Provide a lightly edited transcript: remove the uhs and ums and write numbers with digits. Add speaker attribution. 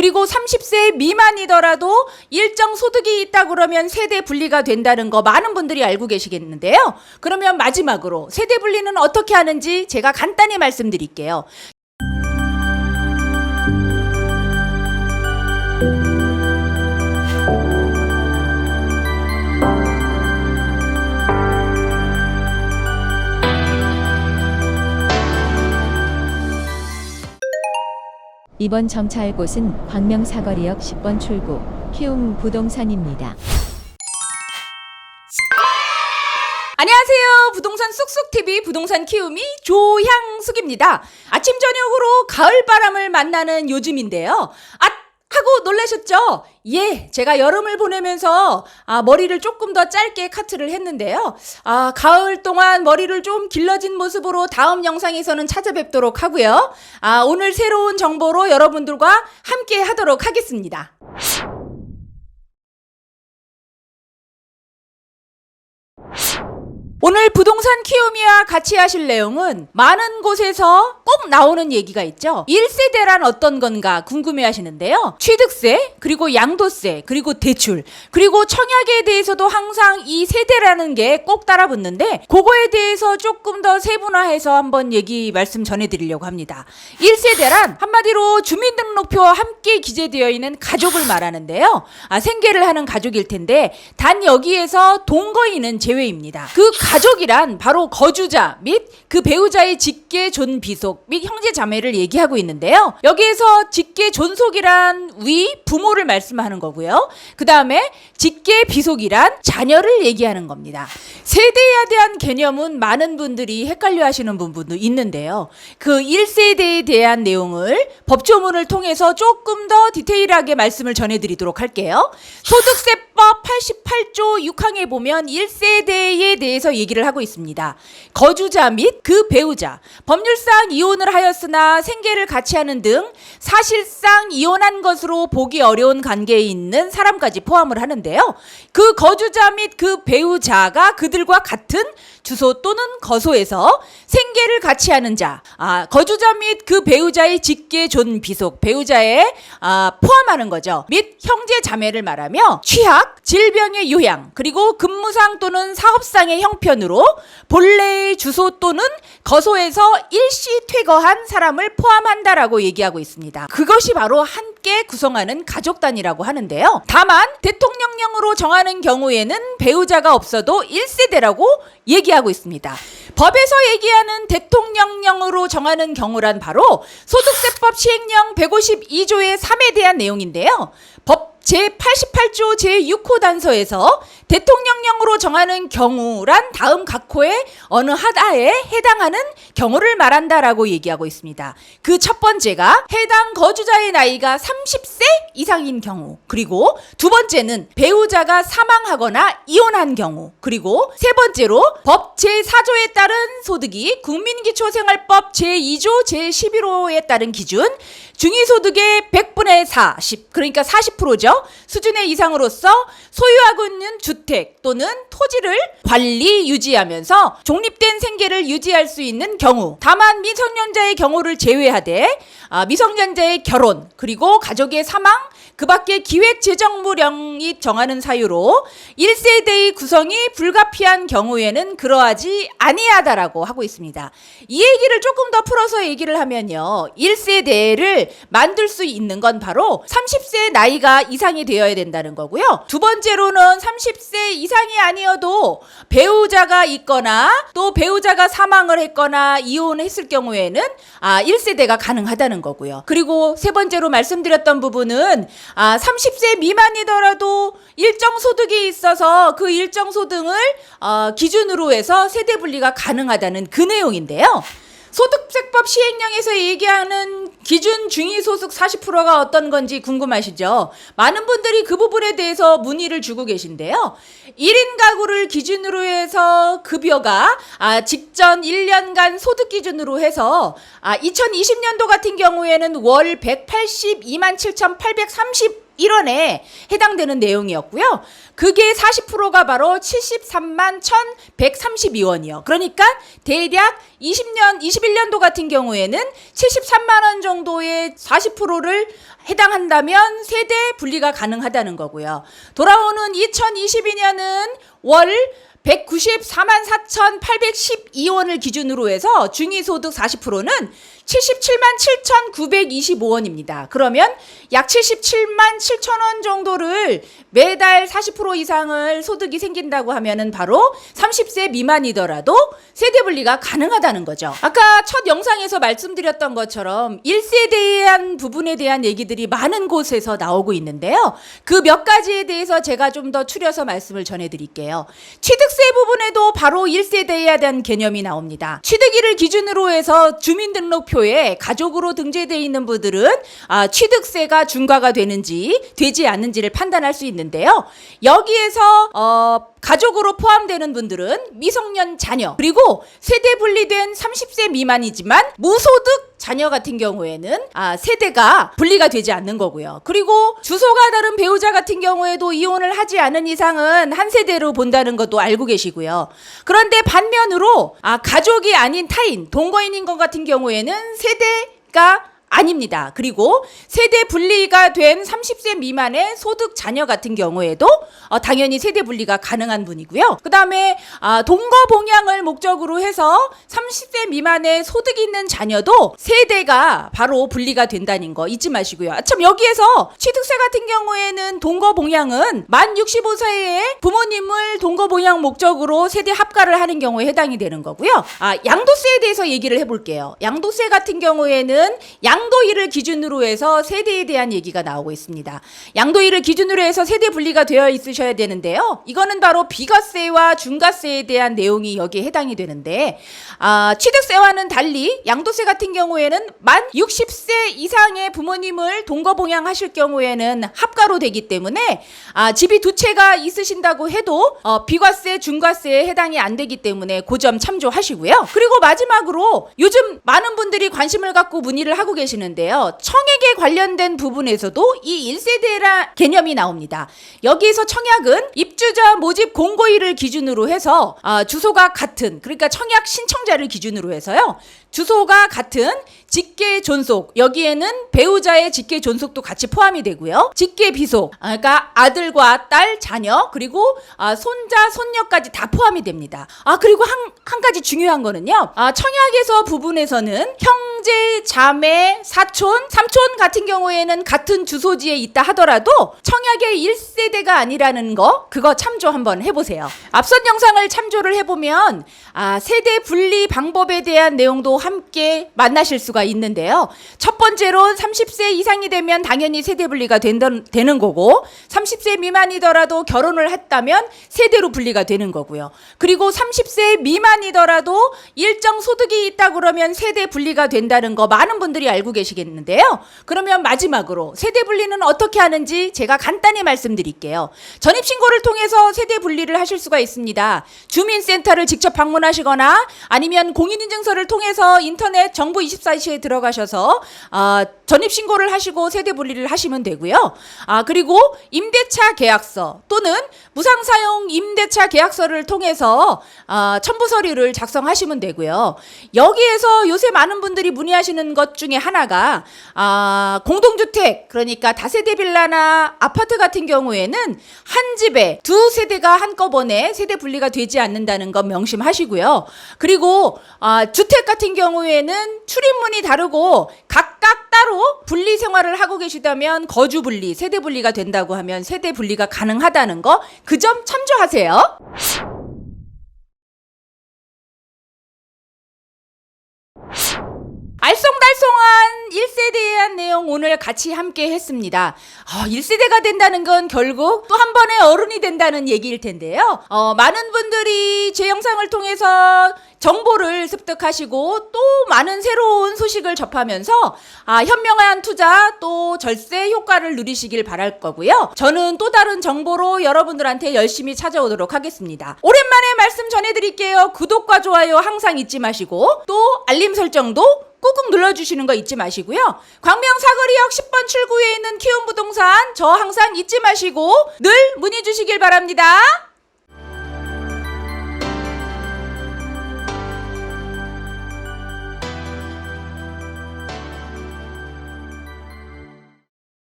Speaker 1: 그리고 30세 미만이더라도 일정 소득이 있다 그러면 세대 분리가 된다는 거 많은 분들이 알고 계시겠는데요. 그러면 마지막으로 세대 분리는 어떻게 하는지 제가 간단히 말씀드릴게요.
Speaker 2: 이번 정차할 곳은 광명사거리역 10번 출구 키움 부동산입니다.
Speaker 1: 안녕하세요. 부동산 쑥쑥TV 부동산 키우미 조향숙입니다. 아침 저녁으로 가을바람을 만나는 요즘인데요. 하고 놀라셨죠? 예, 제가 여름을 보내면서 머리를 조금 더 짧게 카트를 했는데요. 가을 동안 머리를 좀 길러진 모습으로 다음 영상에서는 찾아뵙도록 하고요. 오늘 새로운 정보로 여러분들과 함께 하도록 하겠습니다. 오늘 부동산 키우미와 같이 하실 내용은 많은 곳에서 꼭 나오는 얘기가 있죠. 1세대란 어떤 건가 궁금해 하시는데요. 취득세, 그리고 양도세, 그리고 대출, 그리고 청약에 대해서도 항상 이 세대라는 게 꼭 따라붙는데 그거에 대해서 조금 더 세분화해서 한번 말씀 전해드리려고 합니다. 1세대란 한마디로 주민등록표와 함께 기재되어 있는 가족을 말하는데요. 생계를 하는 가족일 텐데 단 여기에서 동거인은 제외입니다. 그 가족이란 바로 거주자 및 그 배우자의 직계 존비속 및 형제 자매를 얘기하고 있는데요. 여기에서 직계 존속이란 위 부모를 말씀하는 거고요. 그 다음에 직계 비속이란 자녀를 얘기하는 겁니다. 세대에 대한 개념은 많은 분들이 헷갈려 하시는 부분도 있는데요. 그 1세대에 대한 내용을 법조문을 통해서 조금 더 디테일하게 말씀을 전해드리도록 할게요. 소득세법 88조 6항에 보면 1세대에 대해서 얘기를 하고 있습니다. 거주자 및 그 배우자, 법률상 이혼을 하였으나 생계를 같이 하는 등 사실상 이혼한 것으로 보기 어려운 관계에 있는 사람까지 포함을 하는데요. 그 거주자 및 그 배우자가 그들과 같은 주소 또는 거소에서 생계를 같이 하는 자, 거주자 및 그 배우자의 직계 존 비속, 배우자에 포함하는 거죠. 및 형제 자매를 말하며 취약, 질병의 요양, 그리고 근무상 또는 사업상의 형편으로 본래의 주소 또는 거소에서 일시 퇴거한 사람을 포함한다라고 얘기하고 있습니다. 그것이 바로 함께 구성하는 가족단이라고 하는데요. 다만 대통령령으로 정하는 경우에는 배우자가 없어도 1세대라고 얘기하고 있습니다. 법에서 얘기하는 대통령령으로 정하는 경우란 바로 소득세법 시행령 152조의 3에 대한 내용인데요. 법 제88조 제6호 단서에서 대통령령으로 정하는 경우란 다음 각 호의 어느 하나에 해당하는 경우를 말한다라고 얘기하고 있습니다. 그 첫 번째가 해당 거주자의 나이가 30세 이상인 경우, 그리고 두 번째는 배우자가 사망하거나 이혼한 경우, 그리고 세 번째로 법 제4조에 따른 소득이 국민기초생활법 제2조 제11호에 따른 기준 중위소득의 100분의 40, 그러니까 40%죠. 수준의 이상으로서 소유하고 있는 주택 또는 토지를 관리 유지하면서 독립된 생계를 유지할 수 있는 경우, 다만 미성년자의 경우를 제외하되 미성년자의 결혼 그리고 가족의 사망, 그 밖에 기획재정부령이 정하는 사유로 1세대의 구성이 불가피한 경우에는 그러하지 아니하다라고 하고 있습니다. 이 얘기를 조금 더 풀어서 얘기를 하면요. 1세대를 만들 수 있는 건 바로 30세 나이가 이상이 되어야 된다는 거고요. 두 번째로는 30세 이상이 아니어도 배우자가 있거나 또 배우자가 사망을 했거나 이혼했을 경우에는 1세대가 가능하다는 거고요. 그리고 세 번째로 말씀드렸던 부분은 30세 미만이더라도 일정 소득이 있어서 그 일정 소득을 기준으로 해서 세대 분리가 가능하다는 그 내용인데요. 소득세법 시행령에서 얘기하는 기준 중위소득 40%가 어떤 건지 궁금하시죠? 많은 분들이 그 부분에 대해서 문의를 주고 계신데요. 1인 가구를 기준으로 해서 급여가 직전 1년간 소득 기준으로 해서 2020년도 같은 경우에는 월 182만 7,830 1원에 해당되는 내용이었고요. 그게 40%가 바로 73만 1,132원이요. 그러니까 대략 21년도 같은 경우에는 73만 원 정도의 40%를 해당한다면 세대 분리가 가능하다는 거고요. 돌아오는 2022년은 월 194만 4,812원을 기준으로 해서 중위소득 40%는 77만 7,925원입니다. 그러면 약 77만 7천 원 정도를 매달 40% 이상을 소득이 생긴다고 하면은 바로 30세 미만이더라도 세대 분리가 가능하다는 거죠. 아까 첫 영상에서 말씀드렸던 것처럼 1세대에 대한 부분에 대한 얘기들이 많은 곳에서 나오고 있는데요. 그 몇 가지에 대해서 제가 좀 더 추려서 말씀을 전해드릴게요. 취득세 부분에도 바로 1세대에 대한 개념이 나옵니다. 취득일을 기준으로 해서 주민등록표에 가족으로 등재되어 있는 분들은 취득세가 중과가 되는지 되지 않는지를 판단할 수 있는데요. 여기에서 가족으로 포함되는 분들은 미성년 자녀 그리고 세대 분리된 30세 미만이지만 무소득 자녀 같은 경우에는 세대가 분리가 되지 않는 거고요. 그리고 주소가 다른 배우자 같은 경우에도 이혼을 하지 않은 이상은 한 세대로 본다는 것도 알고 계시고요. 그런데 반면으로 가족이 아닌 타인, 동거인인 것 같은 경우에는 세대가 아닙니다. 그리고 세대 분리가 된 30세 미만의 소득 자녀 같은 경우에도 당연히 세대 분리가 가능한 분이고요. 그 다음에 동거 봉양을 목적으로 해서 30세 미만의 소득이 있는 자녀도 세대가 바로 분리가 된다는 거 잊지 마시고요. 참 여기에서 취득세 같은 경우에는 동거 봉양은 만 65세에 부모님을 동거 봉양 목적으로 세대 합가를 하는 경우에 해당이 되는 거고요. 양도세에 대해서 얘기를 해볼게요. 양도세 같은 경우에는 양도일을 기준으로 해서 세대에 대한 얘기가 나오고 있습니다. 양도일을 기준으로 해서 세대 분리가 되어 있으셔야 되는데요. 이거는 바로 비과세와 중과세에 대한 내용이 여기에 해당이 되는데 취득세와는 달리 양도세 같은 경우에는 만 60세 이상의 부모님을 동거봉양하실 경우에는 합가로 되기 때문에 집이 두 채가 있으신다고 해도 비과세, 중과세에 해당이 안 되기 때문에 그 점 참조하시고요. 그리고 마지막으로 요즘 많은 분들이 관심을 갖고 문의를 하고 계시는데요. 청약에 관련된 부분에서도 이 1세대라 개념이 나옵니다. 여기에서 청약은 입주자 모집 공고일을 기준으로 해서 주소가 같은, 그러니까 청약 신청자를 기준으로 해서요. 주소가 같은 직계 존속, 여기에는 배우자의 직계 존속도 같이 포함이 되고요. 직계 비속, 그러니까 아들과 딸, 자녀, 그리고 손자, 손녀까지 다 포함이 됩니다. 그리고 한 가지 중요한 거는요. 청약에서 부분에서는 형제, 자매, 사촌, 삼촌 같은 경우에는 같은 주소지에 있다 하더라도 청약의 1세대가 아니라는 거, 그거 참조 한번 해보세요. 앞선 영상을 참조를 해보면 세대 분리 방법에 대한 내용도 함께 만나실 수가 있는데요. 첫 번째로 30세 이상이 되면 당연히 세대 분리가 되는 거고 30세 미만이더라도 결혼을 했다면 세대로 분리가 되는 거고요. 그리고 30세 미만이더라도 일정 소득이 있다 그러면 세대 분리가 된다는 거 많은 분들이 알고 계시겠는데요. 그러면 마지막으로 세대 분리는 어떻게 하는지 제가 간단히 말씀드릴게요. 전입신고를 통해서 세대 분리를 하실 수가 있습니다. 주민센터를 직접 방문하시거나 아니면 공인인증서를 통해서 인터넷 정부24시에 들어가셔서 전입신고를 하시고 세대 분리를 하시면 되고요. 그리고 임대차 계약서 또는 무상사용 임대차 계약서를 통해서 첨부 서류를 작성하시면 되고요. 여기에서 요새 많은 분들이 문의하시는 것 중에 하나가 공동주택, 그러니까 다세대 빌라나 아파트 같은 경우에는 한 집에 두 세대가 한꺼번에 세대 분리가 되지 않는다는 것 명심하시고요. 그리고 주택 같은 경우에는 출입문이 다르고 각각 따로 분리 생활을 하고 계시다면 거주 분리, 세대 분리가 된다고 하면 세대 분리가 가능하다는 거, 그 점 참조하세요. 알쏭달쏭한 1세대에 대한 내용 오늘 같이 함께 했습니다. 1세대가 된다는 건 결국 또 한 번의 어른이 된다는 얘기일 텐데요. 많은 분들이 제 영상을 통해서 정보를 습득하시고 또 많은 새로운 소식을 접하면서 현명한 투자 또 절세 효과를 누리시길 바랄 거고요. 저는 또 다른 정보로 여러분들한테 열심히 찾아오도록 하겠습니다. 오랜만에 말씀 전해드릴게요. 구독과 좋아요 항상 잊지 마시고 또 알림 설정도 꾹꾹 눌러주시는 거 잊지 마시고요. 광명 사거리역 10번 출구에 있는 키움부동산 저 항상 잊지 마시고 늘 문의 주시길 바랍니다.